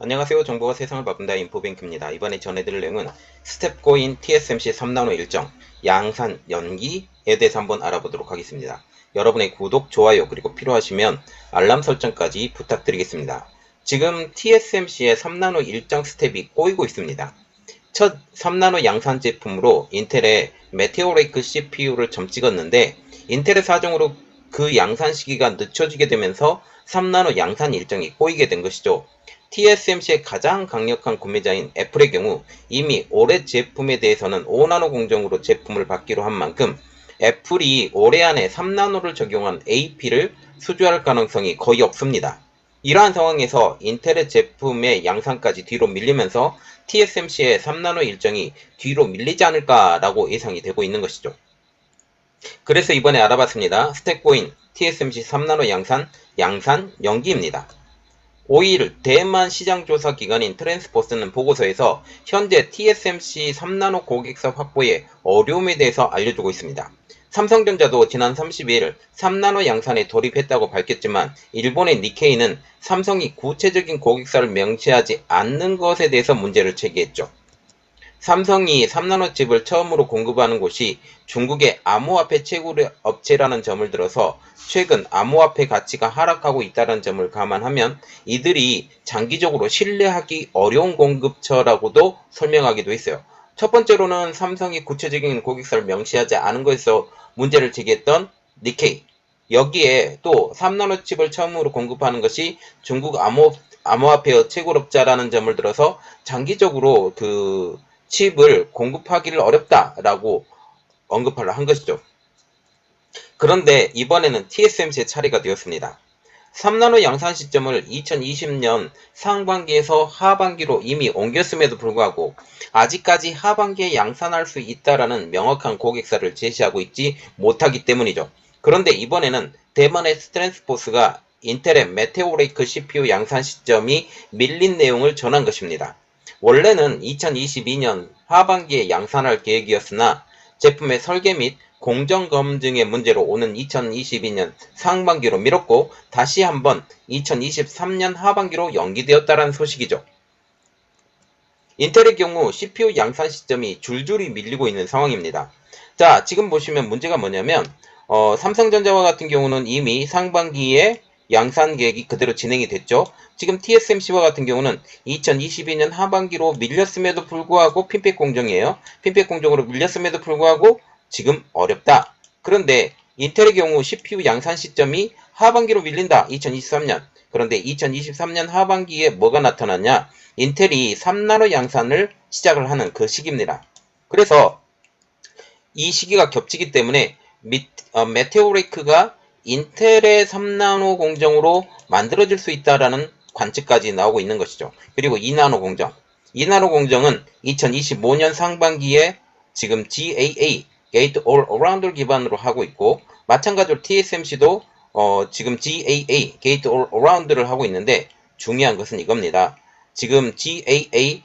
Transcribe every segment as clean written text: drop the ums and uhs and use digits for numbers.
안녕하세요. 정보가 세상을 바꾼다 인포뱅크입니다. 이번에 전해드릴 내용은 스텝고인 TSMC 3나노 일정 양산 연기에 대해서 한번 알아보도록 하겠습니다. 여러분의 구독, 좋아요 그리고 필요하시면 알람 설정까지 부탁드리겠습니다. 지금 TSMC의 3나노 일정 스텝이 꼬이고 있습니다. 첫 3나노 양산 제품으로 인텔의 메테오레이크 CPU를 점 찍었는데 인텔의 사정으로 그 양산 시기가 늦춰지게 되면서 3나노 양산 일정이 꼬이게 된 것이죠. TSMC의 가장 강력한 구매자인 애플의 경우 이미 올해 제품에 대해서는 5나노 공정으로 제품을 받기로 한 만큼 애플이 올해 안에 3나노를 적용한 AP를 수주할 가능성이 거의 없습니다. 이러한 상황에서 인텔의 제품의 양산까지 뒤로 밀리면서 TSMC의 3나노 일정이 뒤로 밀리지 않을까라고 예상이 되고 있는 것이죠. 그래서 이번에 알아봤습니다. 스택고인 TSMC 3나노 양산 연기입니다. 5일 대만 시장조사 기관인 트랜스포스는 보고서에서 현재 TSMC 3나노 고객사 확보에 어려움에 대해서 알려주고 있습니다. 삼성전자도 지난 30일 3나노 양산에 돌입했다고 밝혔지만 일본의 니케이는 삼성이 구체적인 고객사를 명시하지 않는 것에 대해서 문제를 제기했죠. 삼성이 3나노 칩을 처음으로 공급하는 곳이 중국의 암호화폐 채굴 업체라는 점을 들어서 최근 암호화폐 가치가 하락하고 있다는 점을 감안하면 이들이 장기적으로 신뢰하기 어려운 공급처라고도 설명하기도 했어요. 첫 번째로는 삼성이 구체적인 고객사를 명시하지 않은 것에서 문제를 제기했던 니케이. 여기에 또 3나노 칩을 처음으로 공급하는 것이 중국 암호화폐 채굴업자라는 점을 들어서 장기적으로 칩을 공급하기를 어렵다라고 언급을 한 것이죠. 그런데 이번에는 TSMC의 차례가 되었습니다. 3나노 양산 시점을 2020년 상반기에서 하반기로 이미 옮겼음에도 불구하고 아직까지 하반기에 양산할 수 있다라는 명확한 고객사를 제시하고 있지 못하기 때문이죠. 그런데 이번에는 대만의 트랜스포스가 인텔의 메테오레이크 CPU 양산 시점이 밀린 내용을 전한 것입니다. 원래는 2022년 하반기에 양산할 계획이었으나 제품의 설계 및 공정 검증의 문제로 오는 2022년 상반기로 미뤘고 다시 한번 2023년 하반기로 연기되었다는 소식이죠. 인텔의 경우 CPU 양산 시점이 줄줄이 밀리고 있는 상황입니다. 자, 지금 보시면 문제가 뭐냐면 삼성전자와 같은 경우는 이미 상반기에 양산 계획이 그대로 진행이 됐죠. 지금 TSMC와 같은 경우는 2022년 하반기로 밀렸음에도 불구하고 핀백 공정이에요. 핀백 공정으로 밀렸음에도 불구하고 지금 어렵다. 그런데 인텔의 경우 CPU 양산 시점이 하반기로 밀린다. 2023년. 그런데 2023년 하반기에 뭐가 나타났냐? 인텔이 3나노 양산을 시작을 하는 그 시기입니다. 그래서 이 시기가 겹치기 때문에 메테오레이크가 인텔의 3나노 공정으로 만들어질 수 있다라는 관측까지 나오고 있는 것이죠. 그리고 2나노 공정. 2나노 공정은 2025년 상반기에 지금 GAA, Gate All Around를 기반으로 하고 있고 마찬가지로 TSMC도 지금 GAA, Gate All Around를 하고 있는데 중요한 것은 이겁니다. 지금 GAA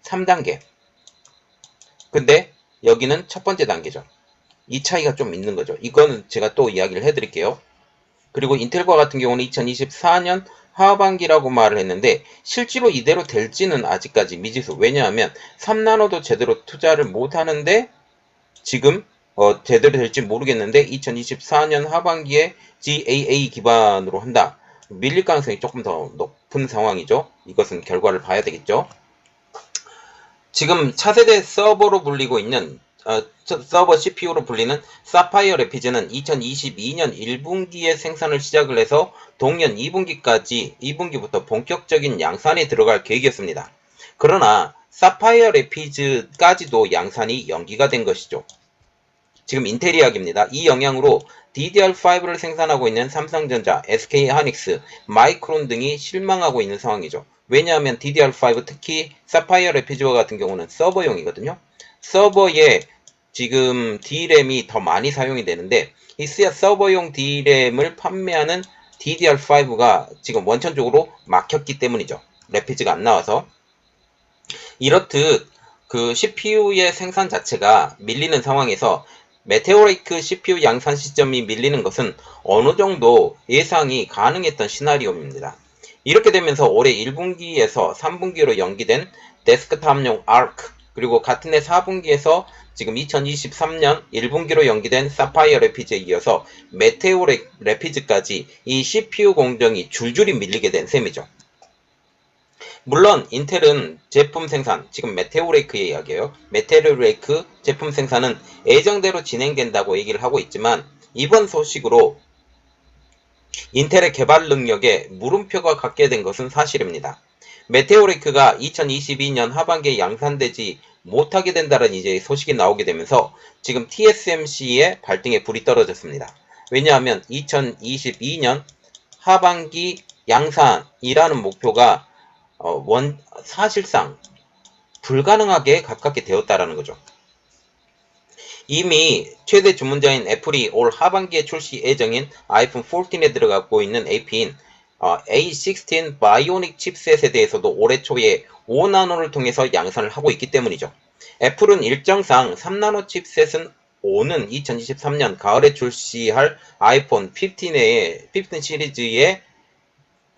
3단계. 근데 여기는 첫 번째 단계죠. 이 차이가 좀 있는 거죠. 이거는 제가 또 이야기를 해드릴게요. 그리고 인텔과 같은 경우는 2024년 하반기라고 말을 했는데 실제로 이대로 될지는 아직까지 미지수. 왜냐하면 3나노도 제대로 투자를 못하는데 지금 제대로 될지 모르겠는데 2024년 하반기에 GAA 기반으로 한다. 밀릴 가능성이 조금 더 높은 상황이죠. 이것은 결과를 봐야 되겠죠. 지금 차세대 서버로 불리고 있는 서버 CPU로 불리는 사파이어 래피즈는 2022년 1분기에 생산을 시작을 해서 동년 2분기부터 본격적인 양산에 들어갈 계획이었습니다. 그러나 사파이어 래피즈까지도 양산이 연기가 된 것이죠. 지금 인텔 이야기입니다. 이 영향으로 DDR5를 생산하고 있는 삼성전자, SK하이닉스, 마이크론 등이 실망하고 있는 상황이죠. 왜냐하면 DDR5 특히 사파이어 래피즈와 같은 경우는 서버용이거든요. 서버에 지금 D램이 더 많이 사용이 되는데 이 서버용 D램을 판매하는 DDR5가 지금 원천적으로 막혔기 때문이죠. 래피즈가 안 나와서. 이렇듯 그 CPU의 생산 자체가 밀리는 상황에서 메테오레이크 CPU 양산 시점이 밀리는 것은 어느 정도 예상이 가능했던 시나리오입니다. 이렇게 되면서 올해 1분기에서 3분기로 연기된 데스크탑용 아크, 그리고 같은 해 4분기에서 지금 2023년 1분기로 연기된 사파이어 레피즈에 이어서 메테오 레피즈까지 이 CPU 공정이 줄줄이 밀리게 된 셈이죠. 물론 인텔은 제품 생산, 지금 메테오레이크의 이야기예요. 메테오레이크 제품 생산은 예정대로 진행된다고 얘기를 하고 있지만 이번 소식으로 인텔의 개발 능력에 물음표가 갖게 된 것은 사실입니다. 메테오레이크가 2022년 하반기에 양산되지 못하게 된다는 이제 소식이 나오게 되면서 지금 TSMC의 발등에 불이 떨어졌습니다. 왜냐하면 2022년 하반기 양산이라는 목표가 사실상 불가능하게 가깝게 되었다라는 거죠. 이미 최대 주문자인 애플이 올 하반기에 출시 예정인 아이폰 14에 들어가고 있는 AP인 A16 바이오닉 칩셋에 대해서도 올해 초에 5나노를 통해서 양산을 하고 있기 때문이죠. 애플은 일정상 3나노 칩셋은 5는 2023년 가을에 출시할 아이폰 15 시리즈의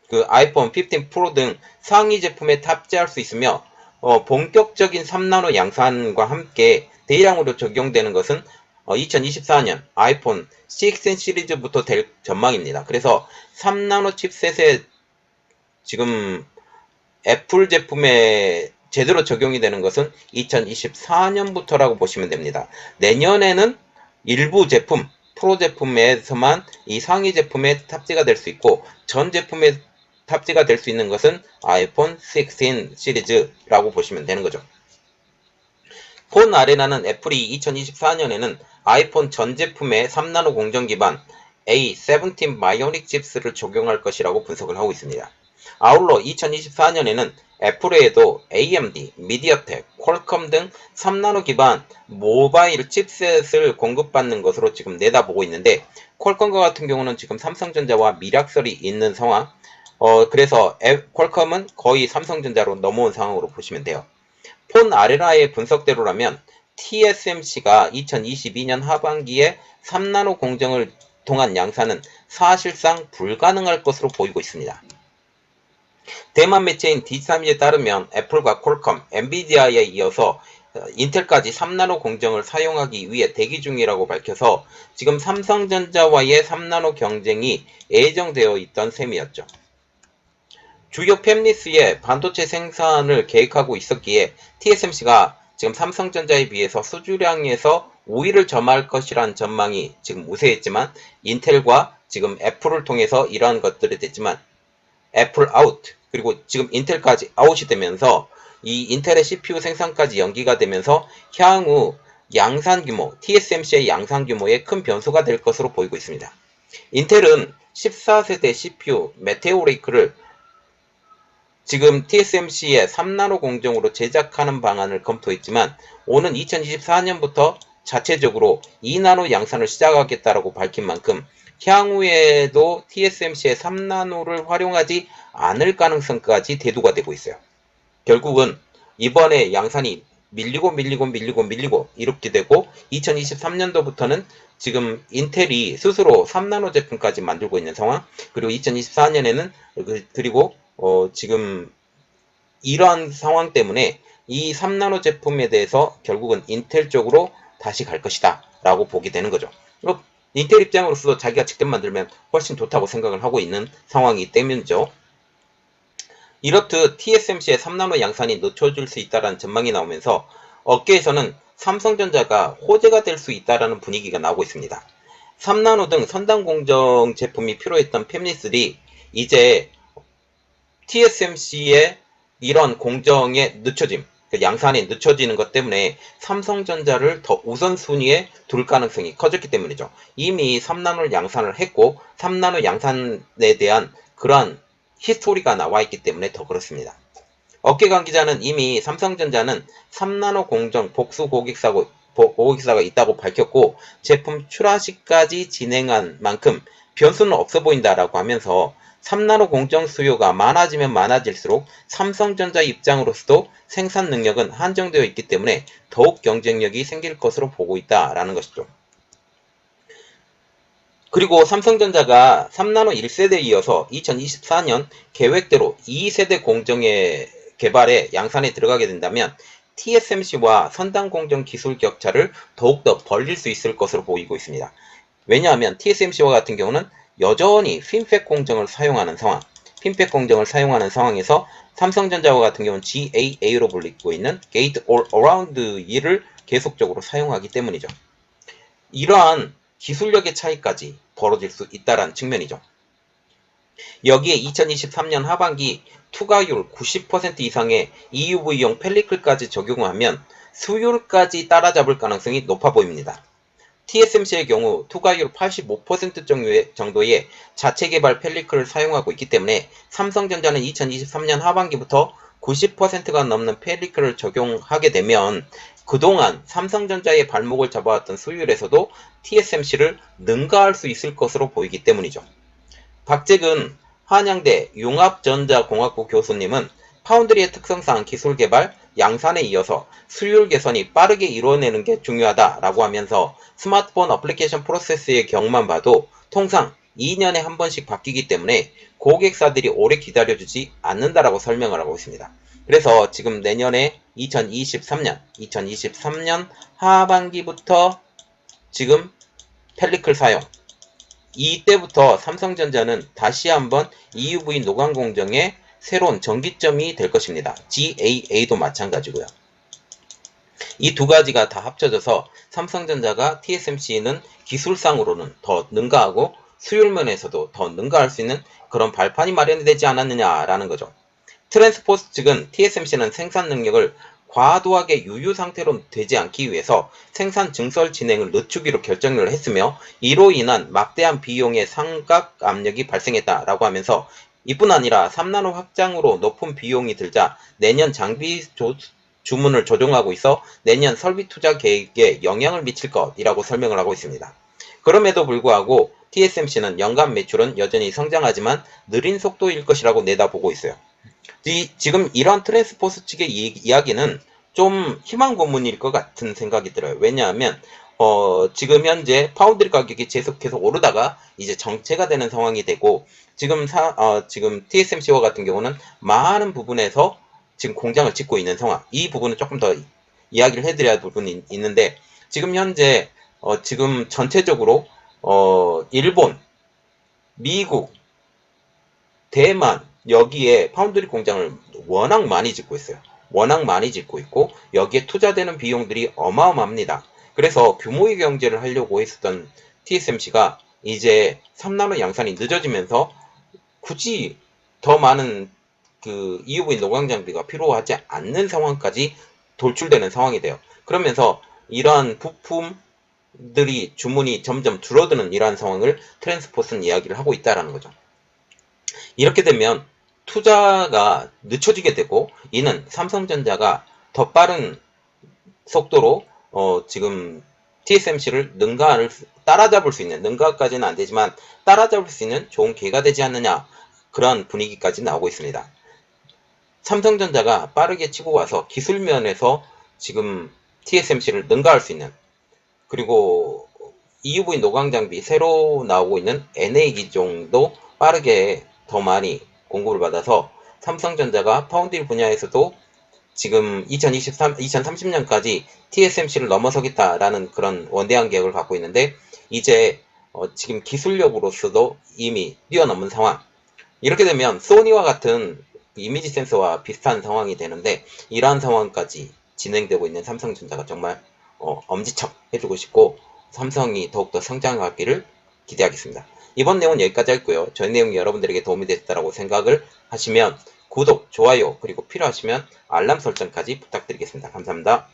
그 아이폰 15 프로 등 상위 제품에 탑재할 수 있으며 본격적인 3나노 양산과 함께 대량으로 적용되는 것은 2024년 아이폰 6 시리즈부터 될 전망입니다. 그래서 3나노 칩셋에 지금 애플 제품에 제대로 적용이 되는 것은 2024년부터라고 보시면 됩니다. 내년에는 일부 제품, 프로 제품에서만 이 상위 제품에 탑재가 될 수 있고 전 제품에 탑재가 될 수 있는 것은 아이폰 16 시리즈라고 보시면 되는 거죠. 폰 아레나는 애플이 2024년에는 아이폰 전 제품에 3나노 공정 기반 A17 바이오닉 칩스를 적용할 것이라고 분석을 하고 있습니다. 아울러 2024년에는 애플 외에도 AMD, 미디어텍, 퀄컴 등 3나노 기반 모바일 칩셋을 공급받는 것으로 지금 내다보고 있는데 퀄컴과 같은 경우는 지금 삼성전자와 밀약설이 있는 상황, 그래서 퀄컴은 거의 삼성전자로 넘어온 상황으로 보시면 돼요. 폰 아레나의 분석대로라면 TSMC가 2022년 하반기에 3나노 공정을 통한 양산은 사실상 불가능할 것으로 보이고 있습니다. 대만 매체인 D3에 따르면 애플과 퀄컴, 엔비디아에 이어서 인텔까지 3나노 공정을 사용하기 위해 대기 중이라고 밝혀서 지금 삼성전자와의 3나노 경쟁이 예정되어 있던 셈이었죠. 주요 팹리스의 반도체 생산을 계획하고 있었기에 TSMC가 지금 삼성전자에 비해서 수주량에서 우위를 점할 것이란 전망이 지금 우세했지만 인텔과 지금 애플을 통해서 이러한 것들이 됐지만 애플 아웃, 그리고 지금 인텔까지 아웃이 되면서 이 인텔의 CPU 생산까지 연기가 되면서 향후 양산 규모, TSMC의 양산 규모에 큰 변수가 될 것으로 보이고 있습니다. 인텔은 14세대 CPU 메테오레이크를 지금 TSMC의 3나노 공정으로 제작하는 방안을 검토했지만 오는 2024년부터 자체적으로 2나노 양산을 시작하겠다라고 밝힌 만큼 향후에도 TSMC의 3나노를 활용하지 않을 가능성까지 대두가 되고 있어요. 결국은 이번에 양산이 밀리고 이렇게 되고 2023년도부터는 지금 인텔이 스스로 3나노 제품까지 만들고 있는 상황, 그리고 2024년에는 그리고 지금 이러한 상황 때문에 이 3나노 제품에 대해서 결국은 인텔 쪽으로 다시 갈 것이다 라고 보게 되는 거죠. 인텔 입장으로서도 자기가 직접 만들면 훨씬 좋다고 생각을 하고 있는 상황이기 때문이죠. 이렇듯 TSMC의 3나노 양산이 늦춰질 수 있다는 전망이 나오면서 업계에서는 삼성전자가 호재가 될 수 있다는 분위기가 나오고 있습니다. 3나노 등 선단 공정 제품이 필요했던 팹리스들이 이제 TSMC의 이런 공정의 늦춰짐, 양산이 늦춰지는 것 때문에 삼성전자를 더 우선순위에 둘 가능성이 커졌기 때문이죠. 이미 3나노 양산을 했고 3나노 양산에 대한 그러한 히스토리가 나와 있기 때문에 더 그렇습니다. 업계 관계자는 이미 삼성전자는 3나노 공정 복수 고객사가 있다고 밝혔고 제품 출하시까지 진행한 만큼 변수는 없어 보인다라고 하면서 3나노 공정 수요가 많아지면 많아질수록 삼성전자 입장으로서도 생산 능력은 한정되어 있기 때문에 더욱 경쟁력이 생길 것으로 보고 있다라는 것이죠. 그리고 삼성전자가 3나노 1세대에 이어서 2024년 계획대로 2세대 공정의 개발에 양산에 들어가게 된다면 TSMC와 선단 공정 기술 격차를 더욱더 벌릴 수 있을 것으로 보이고 있습니다. 왜냐하면 TSMC와 같은 경우는 여전히 핀팩 공정을 사용하는 상황, 핀팩 공정을 사용하는 상황에서 삼성전자와 같은 경우는 GAA로 불리고 있는 Gate All Around 를 계속적으로 사용하기 때문이죠. 이러한 기술력의 차이까지 벌어질 수 있다는 측면이죠. 여기에 2023년 하반기 투과율 90% 이상의 EUV용 펠리클까지 적용하면 수율까지 따라잡을 가능성이 높아 보입니다. TSMC의 경우 투과율 85% 정도의 자체 개발 펠리클을 사용하고 있기 때문에 삼성전자는 2023년 하반기부터 90%가 넘는 펠리클을 적용하게 되면 그동안 삼성전자의 발목을 잡아왔던 수율에서도 TSMC를 능가할 수 있을 것으로 보이기 때문이죠. 박재근 한양대 융합전자공학부 교수님은 파운드리의 특성상 기술 개발, 양산에 이어서 수율 개선이 빠르게 이루어내는 게 중요하다라고 하면서 스마트폰 어플리케이션 프로세스의 경우만 봐도 통상 2년에 한 번씩 바뀌기 때문에 고객사들이 오래 기다려주지 않는다라고 설명을 하고 있습니다. 그래서 지금 내년에 2023년 하반기부터 지금 펠리클 사용, 이때부터 삼성전자는 다시 한번 EUV 노광 공정의 새로운 전기점이 될 것입니다. GAA도 마찬가지고요. 이 두 가지가 다 합쳐져서 삼성전자가 TSMC는 기술상으로는 더 능가하고 수율면에서도 더 능가할 수 있는 그런 발판이 마련되지 않았느냐라는 거죠. 트랜스포스 측은 TSMC는 생산 능력을 과도하게 유유 상태로 되지 않기 위해서 생산 증설 진행을 늦추기로 결정을 했으며 이로 인한 막대한 비용의 상각 압력이 발생했다라고 하면서 이뿐 아니라 3나노 확장으로 높은 비용이 들자 내년 장비 주문을 조정하고 있어 내년 설비 투자 계획에 영향을 미칠 것이라고 설명을 하고 있습니다. 그럼에도 불구하고 TSMC는 연간 매출은 여전히 성장하지만 느린 속도일 것이라고 내다보고 있어요. 지금 이런 트랜스포스 측의 이야기는 좀 희망 고문일 것 같은 생각이 들어요. 왜냐하면 지금 현재 파운드리 가격이 계속해서 오르다가 이제 정체가 되는 상황이 되고 지금 TSMC와 같은 경우는 많은 부분에서 지금 공장을 짓고 있는 상황. 이 부분은 조금 더 이야기를 해드려야 할 부분이 있는데 지금 현재 지금 전체적으로 일본, 미국, 대만 여기에 파운드리 공장을 워낙 많이 짓고 있어요. 워낙 많이 짓고 있고 여기에 투자되는 비용들이 어마어마합니다. 그래서 규모의 경제를 하려고 했었던 TSMC가 이제 3나노 양산이 늦어지면서 굳이 더 많은 그 EUV 노광 장비가 필요하지 않는 상황까지 돌출되는 상황이 돼요. 그러면서 이러한 부품들이 주문이 점점 줄어드는 이러한 상황을 트랜스포스는 이야기를 하고 있다는 거죠. 이렇게 되면 투자가 늦춰지게 되고 이는 삼성전자가 더 빠른 속도로 지금 TSMC를 따라잡을 수 있는, 능가까지는 안 되지만 따라잡을 수 있는 좋은 기회가 되지 않느냐, 그런 분위기까지 나오고 있습니다. 삼성전자가 빠르게 치고 와서 기술면에서 지금 TSMC를 능가할 수 있는, 그리고 EUV 노광 장비 새로 나오고 있는 NA 기종도 빠르게 더 많이 공급을 받아서 삼성전자가 파운드리 분야에서도 지금 2030년까지 TSMC를 넘어서겠다라는 그런 원대한 계획을 갖고 있는데 이제 지금 기술력으로서도 이미 뛰어넘은 상황. 이렇게 되면 소니와 같은 이미지 센서와 비슷한 상황이 되는데 이러한 상황까지 진행되고 있는 삼성전자가 정말 엄지척 해주고 싶고 삼성이 더욱더 성장하기를 기대하겠습니다. 이번 내용은 여기까지 할고요. 전 내용이 여러분들에게 도움이 됐다고 생각을 하시면 구독, 좋아요, 그리고 필요하시면 알람 설정까지 부탁드리겠습니다. 감사합니다.